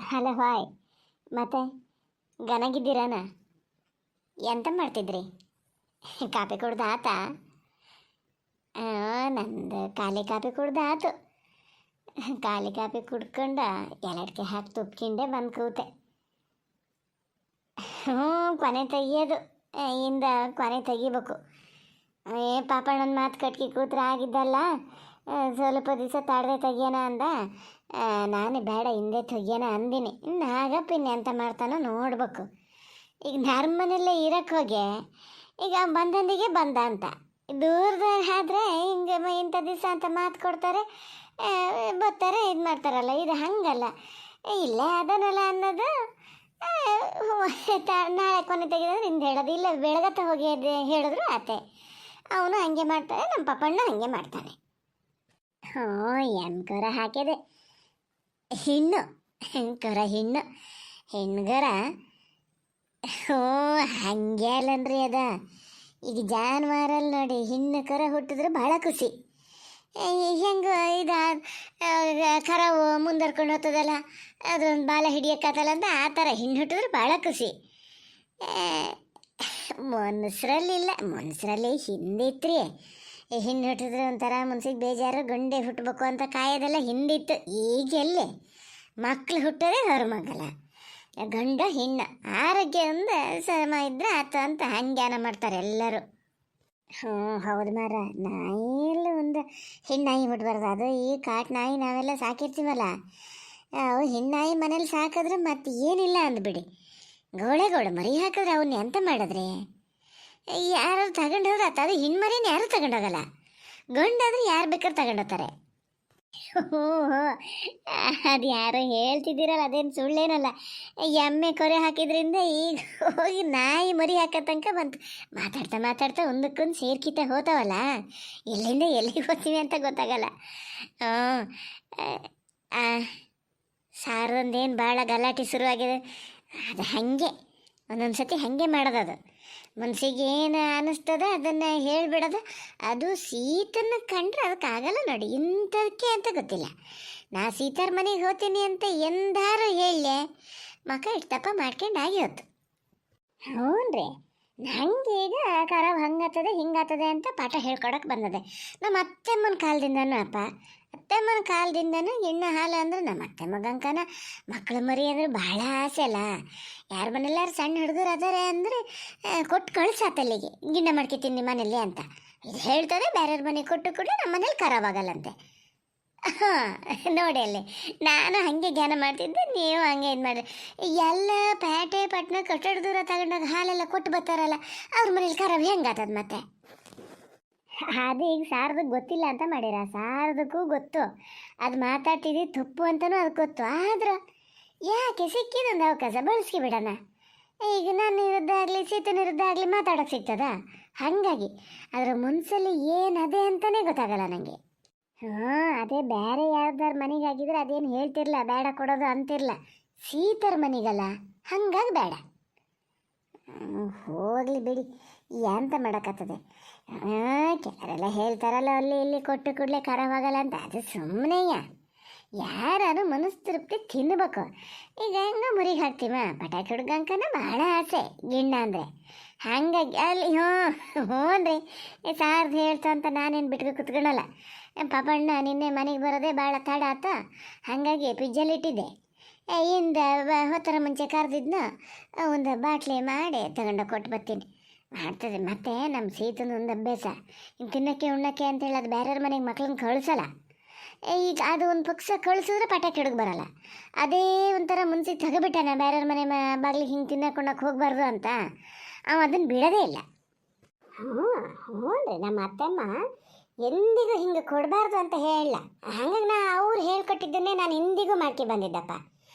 Hello hi. ಮತ್ತೆ ಗನಗಿದ್ದೀರಾನ? ಎಂತ ಮಾಡ್ತಿದ್ರಿ? ಕಾಪಿ ಕುಡ್ದು ಆತಾ? ನಂದು ಖಾಲಿ ಕಾಪಿ ಕುಡ್ದು ಆತು. ಖಾಲಿ ಕಾಪಿ ಕುಡ್ಕೊಂಡ ಎಲ್ಲಡ್ಕೆ ಹಾಕಿ ತುಪ್ಕಿಂಡೆ ಬಂದು ಕೂತೆ. ಹ್ಞೂ, ಕೊನೆ ತೆಗಿಯೋದು. ಇಂದ ಕೊನೆ ತೆಗಿಬೇಕು. ಪಾಪಣ್ಣನ ಮಾತು ಕಟ್ಕಿ ಕೂತ್ರೆ ಆಗಿದ್ದಲ್ಲ. ಸ್ವಲ್ಪ ದಿವಸ ತಡದೆ ತೆಗಿಯೋಣ ಅಂದ. ನಾನು ಬೇಡ, ಹಿಂದೆ ತೆಗಿಯೋಣ ಅಂದಿನಿ. ನಾಗಪ್ಪ ಇನ್ನೆಂತ ಮಾಡ್ತಾನೋ ನೋಡ್ಬೇಕು. ಈಗ ನರ್ಮನೆಲ್ಲೇ ಇರಕ್ಕೆ ಹೋಗಿ ಈಗ ಬಂದಂದಿಗೆ ಬಂದ ಅಂತ ದೂರದಾಗ ಆದ್ರೆ ಹಿಂಗೆ ಇಂಥ ದಿವಸ ಅಂತ ಮಾತು ಕೊಡ್ತಾರೆ, ಬರ್ತಾರೆ, ಇದು ಮಾಡ್ತಾರಲ್ಲ. ಇದು ಹಂಗಲ್ಲ, ಇಲ್ಲೇ ಅದನ್ನಲ್ಲ ಅನ್ನೋದು. ನಾಳೆ ಕೊನೆ ತೆಗೆದ್ರೆ ಹಿಂದೆ ಹೇಳೋದು, ಇಲ್ಲ ಬೆಳಗತ್ತ ಹೋಗಿ ಹೇಳಿದ್ರು ಆತೆ. ಅವನು ಹಂಗೆ ಮಾಡ್ತಾನೆ, ನಮ್ಮ ಪಪ್ಪಣ್ಣ ಹಂಗೆ ಮಾಡ್ತಾನೆ. ಹ್ಞೂ, ಹೆಣ್ಕರ ಹಾಕಿದೆ. ಹೆಣ್ಣು ಕರ ಹೆಣ್ಗರ. ಹ್ಞೂ, ಹಂಗೆ ಅಲ್ಲನ್ರಿ ಅದ. ಈಗ ಜಾನುವಾರಲ್ಲಿ ನೋಡಿ, ಹೆಣ್ಣು ಕರ ಹುಟ್ಟಿದ್ರೆ ಭಾಳ ಖುಷಿ. ಹೆಂಗೆ ಇದು ಕರವು ಮುಂದರ್ಕೊಂಡು ಹೋಗ್ತದಲ್ಲ, ಅದೊಂದು ಬಾಲ ಹಿಡಿಯೋಕ್ಕಾಗಲ್ಲ ಅಂತ ಆ ಥರ ಹೆಣ್ಣು ಹುಟ್ಟಿದ್ರೆ ಭಾಳ ಖುಷಿ. ಮನುಷ್ಯರಲ್ಲಿ ಹಿಂದಿತ್ರಿ. ಹೆಣ್ಣು ಹುಟ್ಟಿದ್ರೆ ಒಂಥರ ಮನ್ಸಿಗೆ ಬೇಜಾರು, ಗಂಡೆ ಹುಟ್ಟಬೇಕು ಅಂತ ಕಾಯೋದೆಲ್ಲ ಹಿಂದಿತ್ತು. ಈಗೆಲ್ಲಿ ಮಕ್ಳು ಹುಟ್ಟೋದೇ ಹೊರಮಗಲ. ಗಂಡ ಹೆಣ್ಣು ಆರೋಗ್ಯದಿಂದ ಸಮ ಇದ್ರೆ ಆತ ಅಂತ ಹಂಗ್ಯಾನ ಮಾಡ್ತಾರೆ ಎಲ್ಲರೂ. ಹ್ಞೂ ಹೌದು ಮಾರ. ನಾಯಿಯಲ್ಲಿ ಒಂದು ಹೆಣ್ಣಾಯಿ ಹುಟ್ಟಬಾರ್ದು. ಅದು ಈ ಕಾಟು ನಾಯಿ ನಾವೆಲ್ಲ ಸಾಕಿರ್ತೀವಲ್ಲ, ಅವು ಹೆಣ್ಣಾಯಿ ಮನೇಲಿ ಸಾಕಿದ್ರೆ ಮತ್ತೆ ಏನಿಲ್ಲ ಅಂದ್ಬಿಡಿ. ಗೌಡ ಮರಿ ಹಾಕಿದ್ರೆ ಅವನ್ನ ಎಂತ ಮಾಡಿದ್ರಿ? ಯಾರು ತಗೊಂಡು ಹೋದ್ರೆ ಅದು ಹೆಣ್ಣು ಮರಿನ ಯಾರು ತಗೊಂಡೋಗಲ್ಲ. ಗಂಡಾದ್ರೆ ಯಾರು ಬೇಕಾದ್ರೆ ತಗೊಂಡೋಗ್ತಾರೆ. ಹ್ಞೂ, ಅದು ಯಾರೋ ಹೇಳ್ತಿದ್ದೀರಲ್ಲ, ಅದೇನು ಸುಳ್ಳೇನಲ್ಲ. ಎಮ್ಮೆ ಕೊರೆ ಹಾಕಿದ್ರಿಂದ ಈಗ ಹೋಗಿ ನಾಯಿ ಮರಿ ಹಾಕೋ ತನಕ ಬಂತು. ಮಾತಾಡ್ತಾ ಒಂದಕ್ಕೊಂದು ಸೇರ್ಕಿತ ಹೋತಾವಲ್ಲ, ಎಲ್ಲಿಂದ ಎಲ್ಲಿಗೆ ಹೋಗ್ತೀವಿ ಅಂತ ಗೊತ್ತಾಗಲ್ಲ. ಸಾರೊಂದೇನು ಭಾಳ ಗಲಾಟೆ ಶುರುವಾಗಿದೆ. ಅದು ಹಾಗೆ ಒಂದೊಂದು ಸತಿ ಹಾಗೆ ಮಾಡೋದು. ಅದು ಮನಸ್ಸಿಗೆ ಏನು ಅನ್ನಿಸ್ತದ ಅದನ್ನು ಹೇಳಿಬಿಡೋದು. ಅದು ಸೀತನ್ನು ಕಂಡ್ರೆ ಅದಕ್ಕಾಗಲ್ಲ ನೋಡಿ, ಇಂಥದಕ್ಕೆ ಅಂತ ಗೊತ್ತಿಲ್ಲ. ನಾ ಸೀತಾರ ಮನೆಗೆ ಹೋಗ್ತೀನಿ ಅಂತ ಎಂದಾರು ಹೇಳಲೆ ಮಕ್ಕ ಇಷ್ಟಪ್ಪ ಮಾಡ್ಕೊಂಡು ಆಗಿ ಹೊತ್ತು. ಹ್ಞೂ ರೀ, ಹಂಗೆ ಈಗ ಕರಾವ್ ಹಂಗಾಗ್ತದೆ ಹಿಂಗಾಗ್ತದೆ ಅಂತ ಪಾಠ ಹೇಳ್ಕೊಡಕ್ಕೆ ಬಂದದೆ. ನಮ್ಮ ಅತ್ತೆಮ್ಮನ ಕಾಲದಿಂದನೂ ಅತ್ತೆಮ್ಮನ ಕಾಲದಿಂದನೂ ಹೆಣ್ಣು ಹಾಲು ಅಂದ್ರೆ ನಮ್ಮ ಅತ್ತೆ ಮಗಂಕನ ಮಕ್ಕಳು ಮರಿ ಅಂದ್ರೆ ಭಾಳ ಆಸೆ ಅಲ್ಲ. ಯಾರ ಮನೆಯಲ್ಲಾರು ಸಣ್ಣ ಹುಡುಗರು ಅದಾರೆ ಅಂದರೆ ಕೊಟ್ಟು ಕಳ್ಸಾತಲ್ಲಿಗೆ, ಗಿಣ್ಣ ಮಾಡ್ಕೊತೀನಿ ನಿಮ್ಮ ಮನೇಲಿ ಅಂತ ಇದು ಹೇಳ್ತದೆ. ಬೇರೆಯವ್ರ ಮನೆಗೆ ಕೊಟ್ಟು ಕೂಡ ನಮ್ಮ ಮನೇಲಿ ಖರಾಬಾಗಲ್ಲಂತೆ. ಹಾಂ ನೋಡಿ, ಅಲ್ಲಿ ನಾನು ಹಾಗೆ ಜ್ಞಾನ ಮಾಡ್ತಿದ್ದೆ, ನೀವು ಹಂಗೆ ಇದು ಮಾಡಿರಿ. ಎಲ್ಲ ಪೇಟೆ ಪಟ್ಟಣ ಕಟ್ಟಡ ದೂರ ತಗೊಂಡಾಗ ಹಾಲೆಲ್ಲ ಕೊಟ್ಟು ಬರ್ತಾರಲ್ಲ, ಅವ್ರ ಮನೇಲಿ ಖರಾಬ್ ಹೆಂಗಾತದ ಮತ್ತೆ? ಅದು ಈಗ ಸಾರದಕ್ಕೆ ಗೊತ್ತಿಲ್ಲ ಅಂತ ಮಾಡಿರ. ಸಾರದಕ್ಕೂ ಗೊತ್ತು, ಅದು ಮಾತಾಡ್ತಿದ್ದು ತಪ್ಪು ಅಂತಲೂ ಅದಕ್ಕೆ ಗೊತ್ತು. ಆದ್ರೆ ಯಾಕೆ ಸಿಕ್ಕಿದೊಂದು ಅವಕಾಶ ಬಳಸ್ಕಿ ಬಿಡೋಣ. ಈಗ ನನ್ನ ವಿರುದ್ಧ ಆಗಲಿ ಸೀತನ ವಿರುದ್ಧ ಆಗಲಿ ಮಾತಾಡೋಕ್ಕೆ ಸಿಗ್ತದ? ಹಾಗಾಗಿ ಅದರ ಮನಸ್ಸಲ್ಲಿ ಏನದೆ ಅಂತಲೇ ಗೊತ್ತಾಗಲ್ಲ ನನಗೆ. ಹಾಂ, ಅದೇ ಬೇರೆ ಯಾರ್ದಾರ ಮನೆಗಾಗಿದ್ರೆ ಅದೇನು ಹೇಳ್ತಿರ್ಲ, ಬೇಡ ಕೊಡೋದು ಅಂತಿರ್ಲ. ಸೀತರ ಮನೆಗಲ್ಲ, ಹಂಗಾಗಿ ಬೇಡ. ಹೋಗಲಿ ಬಿಡಿ, ಎಂತ ಮಾಡೋಕ್ಕತ್ತದೆ. ಕೆಲವರೆಲ್ಲ ಹೇಳ್ತಾರಲ್ಲ, ಅಲ್ಲಿ ಇಲ್ಲಿ ಕೊಟ್ಟು ಕೂಡಲೇ ಖರಾಬಾಗಲ್ಲ ಅಂತ. ಅದು ಸುಮ್ಮನೆಯ ಯಾರು ಮನಸ್ಸು ತೃಪ್ತಿ ತಿನ್ನಬೇಕು. ಈಗ ಹೆಂಗೆ ಮುರಿಗೆ ಹಾಕ್ತೀವ, ಪಟಾಕಿ ಹುಡ್ಗಂಕನ ಭಾಳ ಆಸೆ ಗಿಣ್ಣ ಅಂದರೆ. ಹಾಗಾಗಿ ಅಲ್ಲಿ ಹ್ಞೂ ರೀ, ಸಾರ್ದು ಹೇಳ್ತು ಅಂತ ನಾನೇನು ಬಿಟ್ಕೊ ಕುತ್ಕೊಳಲ್ಲ. ಪಾಪಣ್ಣ ನಿನ್ನೆ ಮನೆಗೆ ಬರೋದೇ ಭಾಳ ತಡ ಆತ, ಹಾಗಾಗಿ ಫ್ರಿಜ್ಜಲ್ಲಿಟ್ಟಿದ್ದೆ. ಇಂದ ಹೊತ್ತರ ಮುಂಚೆ ಕರೆದಿದ್ನ ಒಂದು ಬಾಟ್ಲಿ ಮಾಡಿ ತಗೊಂಡೋಗಿ ಕೊಟ್ಟು ಬರ್ತೀನಿ. ಮಾಡ್ತದೆ. ಮತ್ತು ನಮ್ಮ ಸೀತನ ಒಂದು ಅಭ್ಯಾಸ, ಇನ್ನು ತಿನ್ನೋಕ್ಕೆ ಉಣ್ಣೋಕ್ಕೆ ಅಂತೇಳಿ ಅದು ಬೇರೆಯವ್ರ ಮನೆಗೆ ಮಕ್ಳನ್ನ ಕಳಿಸಲ್ಲ. ಈಗ ಅದು ಒಂದು ಪಕ್ಷ ಕಳಿಸಿದ್ರೆ ಪಟಾಕಿ ಹಿಡಿದು ಬರಲ್ಲ. ಅದೇ ಒಂಥರ ಮುನ್ಸಿಗೆ ತಗೋಬಿಟ್ಟಾನ, ಬೇರೆಯವ್ರ ಮನೆ ಬಾಗಿಲಿಗೆ ಹಿಂಗೆ ತಿನ್ನಕೊಂಡೋಕೆ ಹೋಗಬಾರ್ದು ಅಂತ. ಅವ ಅದನ್ನು ಬಿಡೋದೇ ಇಲ್ಲ. ಹ್ಞೂ ರೀ, ನಮ್ಮ ಅತ್ತಮ್ಮ ಎಂದಿಗೂ ಹಿಂಗೆ ಕೊಡಬಾರ್ದು ಅಂತ ಹೇಳಲ್ಲ. ಹಾಗಾಗಿ ಅವ್ರು ಹೇಳ್ಕೊಟ್ಟಿದ್ದನ್ನೇ ನಾನು ಎಂದಿಗೂ ಮಾಡ್ಕೊ ಬಂದಿದ್ದಪ್ಪ.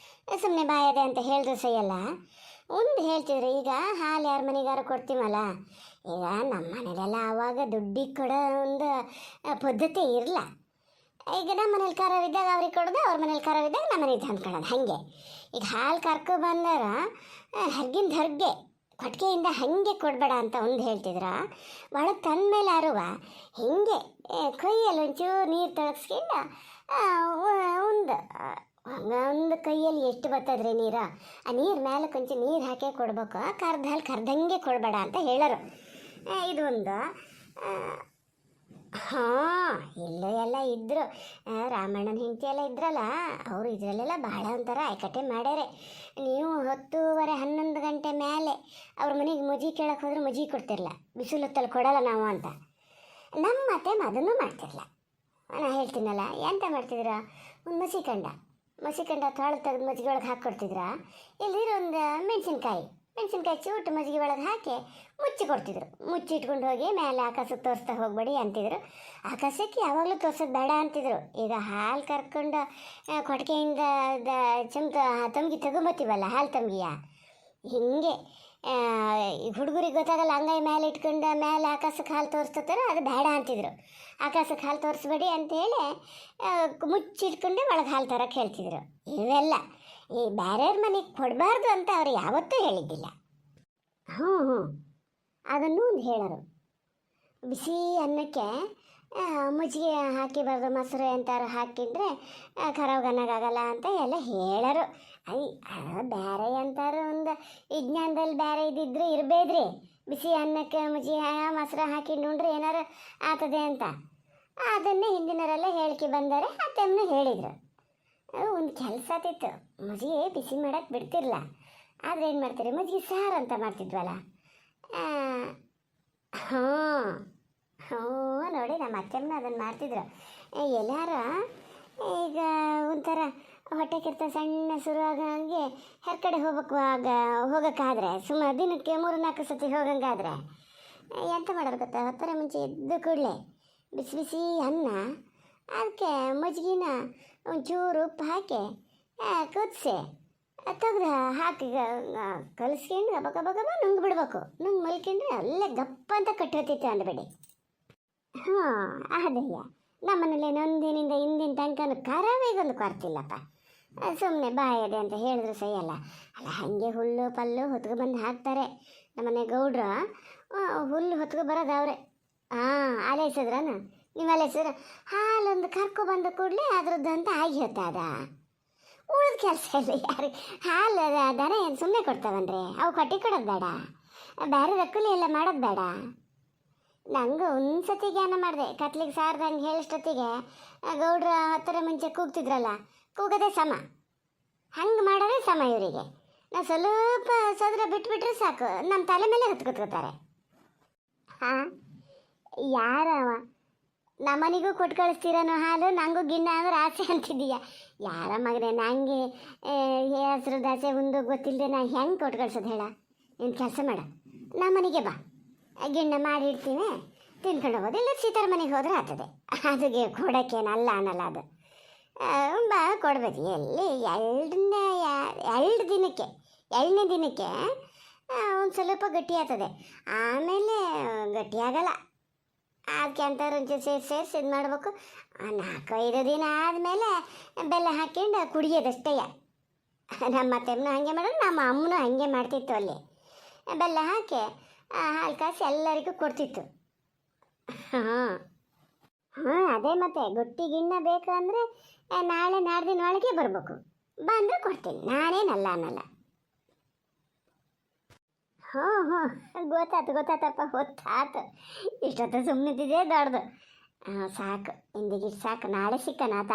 ಸುಮ್ಮನೆ ಬಾಯದೆ ಅಂತ ಹೇಳಿದ್ರು ಸೈಯಲ್ಲ. ಒಂದು ಹೇಳ್ತಿದ್ರು, ಈಗ ಹಾಲು ಯಾರ ಮನೆಗಾರು ಕೊಡ್ತೀವಲ್ಲ, ಈಗ ನಮ್ಮ ಮನೇಲೆಲ್ಲ ಆವಾಗ ದುಡ್ಡಿಗೆ ಕೊಡೋ ಒಂದು ಪದ್ಧತಿ ಇರಲ್ಲ. ಈಗ ನಮ್ಮ ಮನೇಲಿ ಖರಾಬಿದ್ದಾಗ ಅವ್ರಿಗೆ ಕೊಡೋದು, ಅವ್ರ ಮನೇಲಿ ಖರಾಬಿದ್ದಾಗ ನಮ್ಮ ಮನೆಗೆ ತಂದ್ಕೊಳ್ಳೋದು. ಹಾಗೆ ಈಗ ಹಾಲು ಕರ್ಕೊ ಬಂದಾರ ಹರ್ಗಿಂದ ಹೊರ್ಗೆ ಕೊಟ್ಟಿಗೆಯಿಂದ ಹಾಗೆ ಕೊಡಬೇಡ ಅಂತ ಒಂದು ಹೇಳ್ತಿದ್ರ. ಒಳಗೆ ತಂದಮೇಲೆ ಅರುವ ಹಿಂಗೆ ಕೊಯ್ಯಲ್ಲಿ ಒಂಚೂರು ನೀರು ತೊಳಗಿಸ್ಕೊಂಡು ಒಂದು ಹಂಗಂದು ಕೈಯಲ್ಲಿ ಎಷ್ಟು ಬರ್ತದ್ರಿ ನೀರು, ಆ ನೀರು ಮೇಲೆ ಕೊಂಚ ನೀರು ಹಾಕೇ ಕೊಡ್ಬೇಕು, ಕರ್ದ ಹಾಲು ಕರ್ದಂಗೆ ಕೊಡಬೇಡ ಅಂತ ಹೇಳೋರು. ಇದು ಒಂದು. ಹಾಂ, ಇಲ್ಲೂ ಎಲ್ಲ ಇದ್ದರು. ರಾಮಣ್ಣನ ಹೆಂಡತಿ ಎಲ್ಲ ಇದ್ರಲ್ಲ, ಅವರು ಇದರಲ್ಲೆಲ್ಲ ಭಾಳ ಒಂಥರ ಆಯ್ಕಟ್ಟೆ ಮಾಡ್ಯಾರೆ. ನೀವು 10:30 11 ಗಂಟೆ ಮೇಲೆ ಅವ್ರ ಮನೆಗೆ ಮುಜಿ ಕೇಳಕ್ಕೆ ಹೋದ್ರೆ ಮುಜಿ ಕೊಡ್ತಿರಲ್ಲ, ಬಿಸಿಲು ಹೊತ್ತಲ್ಲಿ ಕೊಡಲ್ಲ ನಾವು ಅಂತ. ನಮ್ಮ ಅತ್ತೆ ಅದನ್ನು ಮಾಡ್ತಿರಲ್ಲ. ನಾ ಹೇಳ್ತೀನಲ್ಲ, ಎಂತ ಮಾಡ್ತಿದ್ರ, ಒಂದು ಮಸಿಕಂಡ ತೊಳೆದು ತೆಗೆದು ಮಜ್ಜಿಗೆ ಒಳಗೆ ಹಾಕ್ಕೊಡ್ತಿದ್ರ, ಇಲ್ಲಿರೋ ಒಂದು ಮೆಣಸಿನ್ಕಾಯಿ ಚೂಟು ಮಜ್ಜಿಗೆ ಒಳಗೆ ಹಾಕಿ ಮುಚ್ಚಿ ಕೊಡ್ತಿದ್ರು. ಮುಚ್ಚಿಟ್ಕೊಂಡು ಹೋಗಿ ಮೇಲೆ ಆಕಾಶಕ್ಕೆ ತೋರಿಸ್ತಾ ಹೋಗ್ಬೇಡಿ ಅಂತಿದ್ರು. ಆಕಾಶಕ್ಕೆ ಯಾವಾಗಲೂ ತೋರ್ಸೋದು ಬೇಡ ಅಂತಿದ್ರು. ಈಗ ಹಾಲು ಕರ್ಕೊಂಡು ಕೊಟ್ಟಿಗೆಯಿಂದ ತಂಗಿ ತಗೊಂಬತ್ತೀವಲ್ಲ, ಹಾಲು ತಂಗಿಯ ಹಿಂಗೆ ಈಗ ಹುಡುಗರಿಗೆ ಗೊತ್ತಾಗಲ್ಲ, ಅಂಗೈ ಮೇಲೆ ಇಟ್ಕೊಂಡು ಮೇಲೆ ಆಕಾಶಕ್ಕೆ ಹಾಲು ತೋರಿಸ್ತಾರೆ, ಅದು ಬೇಡ ಅಂತಿದ್ರು. ಆಕಾಶಕ್ಕೆ ಹಾಲು ತೋರಿಸ್ಬೇಡಿ ಅಂತೇಳಿ ಮುಚ್ಚಿಟ್ಕೊಂಡೆ ಒಳಗೆ ಹಾಲು ತರಕ್ಕೆ ಹೇಳ್ತಿದ್ರು. ಇವೆಲ್ಲ ಈ ಬೇರೆಯವ್ರ ಮನೆಗೆ ಕೊಡಬಾರ್ದು ಅಂತ ಅವ್ರು ಯಾವತ್ತೂ ಹೇಳಿದ್ದಿಲ್ಲ. ಹ್ಞೂ ಅದನ್ನು ಒಂದು ಹೇಳೋರು. ಬಿಸಿ ಅನ್ನಕ್ಕೆ ಮುಜ್ಜಿಗೆ ಹಾಕಿಬಾರ್ದು, ಮೊಸರು ಎಂತಾರು ಹಾಕಿದರೆ ಖರಾಬ್ಗನ್ನಾಗಲ್ಲ ಅಂತ ಎಲ್ಲ ಹೇಳೋರು. ಬೇರೆ ಅಂತಾರು ಒಂದು ವಿಜ್ಞಾನದಲ್ಲಿ ಬೇರೆ ಇದ್ದಿದ್ರೆ ಇರಬೇಡ್ರಿ, ಬಿಸಿ ಅನ್ನಕ್ಕೆ ಮುಜ್ಜಿಗೆ ಮೊಸರು ಹಾಕಿ ನೋಡ್ರಿ ಏನಾರು ಆಗ್ತದೆ ಅಂತ. ಅದನ್ನೇ ಹಿಂದಿನವರೆಲ್ಲ ಹೇಳಿಕೆ ಬಂದರೆ ಅತ್ತಮ್ಮನೂ ಹೇಳಿದರು. ಒಂದು ಕೆಲಸ ಆತಿತ್ತು, ಮಜ್ಜಿಗೆ ಬಿಸಿ ಮಾಡೋಕ್ಕೆ ಬಿಡ್ತಿರಲ್ಲ, ಆದರೆ ಏನು ಮಾಡ್ತೀರಿ, ಮಜ್ಜಿಗೆ ಸಾರು ಅಂತ ಮಾಡ್ತಿದ್ವಲ್ಲ. ಹ್ಞೂ ನೋಡಿ, ನಮ್ಮ ಅತ್ತಮ್ಮನ ಅದನ್ನು ಮಾಡ್ತಿದ್ರು. ಎಲ್ಲಾರ ಈಗ ಒಂಥರ ಹೊಟ್ಟೆಕಿರ್ತ ಸಣ್ಣ ಶುರುವಾಗಂಗೆ ಹೊರಗಡೆ ಹೋಗೋಕ್ಕಾದ್ರೆ ಸುಮಾರು ದಿನಕ್ಕೆ 3-4 ಸತಿ ಹೋಗಂಗಾದ್ರೆ ಎಂತ ಮಾಡೋರು ಗೊತ್ತಾ, 10 ಮುಂಚೆ ಎದ್ದು ಕೂಡಲೇ ಬಿಸಿ ಬಿಸಿ ಅನ್ನ, ಅದಕ್ಕೆ ಮಜ್ಜಿಗೆನ ಒಂಚೂರು ಉಪ್ಪು ಹಾಕಿ ಕುದಿಸಿ ತೆಗ್ದು ಹಾಕಿ ಕಲಿಸ್ಕೊಂಡು ಗಬ ನುಂಗ್ ಬಿಡ್ಬೇಕು. ನುಂಗ್ ಮಲ್ಕೊಂಡ್ರೆ ಅಲ್ಲೇ ಗಪ್ಪ ಅಂತ ಕಟ್ಟೋತಿತ್ತು ಅಂದ್ಬೇಡಿ. ಅದಯ್ಯ, ನಮ್ಮನೇಲಿ ಒಂದಿನಿಂದ ಹಿಂದಿನ ತನಕನೂ ಕರಾವೇಗೊಂದು ಕೊರ್ತಿಲ್ಲಪ್ಪ. ಸುಮ್ಮನೆ ಬಾಯದೆ ಅಂತ ಹೇಳಿದ್ರು ಸಹಿಯಲ್ಲ. ಅಲ್ಲ, ಹಾಗೆ ಹುಲ್ಲು ಪಲ್ಲು ಹೊತ್ಕೊ ಬಂದು ಹಾಕ್ತಾರೆ. ನಮ್ಮನೆ ಗೌಡ್ರು ಹುಲ್ಲು ಹೊತ್ಕೊ ಬರೋದು ಅವರೇ. ಅಲೈಸಿದ್ರನ, ನೀವು ಅಲೈಸಿದ್ರ ಹಾಲೊಂದು ಕರ್ಕೊಬಂದು ಕೂಡಲೇ ಅದ್ರದ್ದು ಅಂತ ಆಗಿ ಹೊತ್ತದ ಉಳಿದ ಕೆಲಸ ಇಲ್ಲ. ಯಾರು ಹಾಲು ದನ ಏನು ಸುಮ್ಮನೆ ಕೊಡ್ತಾವನ್ರಿ, ಅವು ಕಟ್ಟಿ ಕೊಡೋದು ಬೇಡ, ಬೇರೆ ರಕ್ಕಲಿ ಎಲ್ಲ ಮಾಡೋದು ಬೇಡ. ನಂಗೆ ಒಂದು ಸತಿ ಜ್ಞಾನ ಮಾಡಿದೆ, ಕತ್ಲಿಗೆ ಸಾರ್ದಂಗೆ ಹೇಳಿಷ್ಟೊತ್ತಿಗೆ ಗೌಡ್ರ 10 ಮುಂಚೆ ಕೂಗ್ತಿದ್ರಲ್ಲ, ಕೂಗದೆ ಸಮ, ಹಂಗೆ ಮಾಡೋದೇ ಸಮ ಇವರಿಗೆ. ನಾವು ಸ್ವಲ್ಪ ಸೋದ್ರ ಬಿಟ್ಬಿಟ್ರೆ ಸಾಕು, ನಮ್ಮ ತಲೆ ಮೇಲೆ ಹೊತ್ಕೊತ್ಕೋತಾರೆ. ಯಾರವ ನಮ್ಮನಿಗೂ ಕೊಟ್ಟು ಕಳಿಸ್ತೀರನೋ ಹಾಲು, ನನಗೂ ಗಿಣ್ಣ ಅಂದ್ರೆ ಆಸೆ ಅಂತಿದ್ದೀಯ. ಯಾರ ಮಗನೇ, ನನಗೆ ಹೆಸರು ದಾಸೆ ಒಂದು ಗೊತ್ತಿಲ್ಲದೆ ನಾ ಹೆಂಗೆ ಕೊಟ್ಟು ಕಳ್ಸೋದು ಹೇಳ. ನೀನು ಕೆಲಸ ಮಾಡ, ನಮ್ಮನೆಗೆ ಬಾ, ಗಿಣ್ಣ ಮಾಡಿ ಇಡ್ತೀನಿ, ತಿನ್ಕೊಂಡು ಹೋಗೋದು. ಇಲ್ಲ ಸೀತಾರ ಮನೆಗೆ ಹೋದ್ರೆ ಆಗ್ತದೆ, ಅದಕ್ಕೆ ಕೊಡೋಕ್ಕೇನಲ್ಲ ಅನ್ನಲ್ಲ. ಅದು ಬಾ ಕೊಡ್ಬೇಕು. ಎಲ್ಲಿ 2 ದಿನಕ್ಕೆ 2ನೇ ದಿನಕ್ಕೆ ಒಂದು ಸ್ವಲ್ಪ ಗಟ್ಟಿ ಆಗ್ತದೆ, ಆಮೇಲೆ ಗಟ್ಟಿ ಆಗಲ್ಲ. ಅದಕ್ಕೆ ಅಂತಾರೆ ಒಂಚೂರು ಸೇರಿಸಿ ಇದು ಮಾಡಬೇಕು. 4-5 ದಿನ ಆದಮೇಲೆ ಬೆಲ್ಲ ಹಾಕ್ಕೊಂಡು ಕುಡಿಯೋದಷ್ಟೇ. ನಮ್ಮ ಅತ್ತೆಮ್ಮನೂ ಹಾಗೆ ಮಾಡೋದು, ನಮ್ಮ ಅಮ್ಮನೂ ಹಾಗೆ ಮಾಡ್ತಿತ್ತು. ಅಲ್ಲಿ ಬೆಲ್ಲ ಹಾಕಿ ಹಾಲು ಕಾಸಿ ಎಲ್ಲರಿಗೂ ಕೊಡ್ತಿತ್ತು. ಅದೇ ಮತ್ತೆ ಗಟ್ಟಿ ಗಿಣ್ಣ ಬೇಕು ಅಂದರೆ ನಾಳೆ ನಾಡ್ದಿನ ಒಳಗೆ ಬರಬೇಕು. ಬಂದರೆ ಕೊಡ್ತೀನಿ, ನಾನೇನಲ್ಲ ಅನ್ನಲ್ಲ. ಗೊತ್ತಾತಪ್ಪ, ಹೊತ್ತಾತು. ಇಷ್ಟೊತ್ತು ಸುಮ್ಮನಿದ್ದಿದೆ ದೊಡ್ಡದು. ಸಾಕು, ಇಂದಿಗಿಟ್ಟು ಸಾಕು, ನಾಳೆ ಸಿಕ್ಕನಾತ.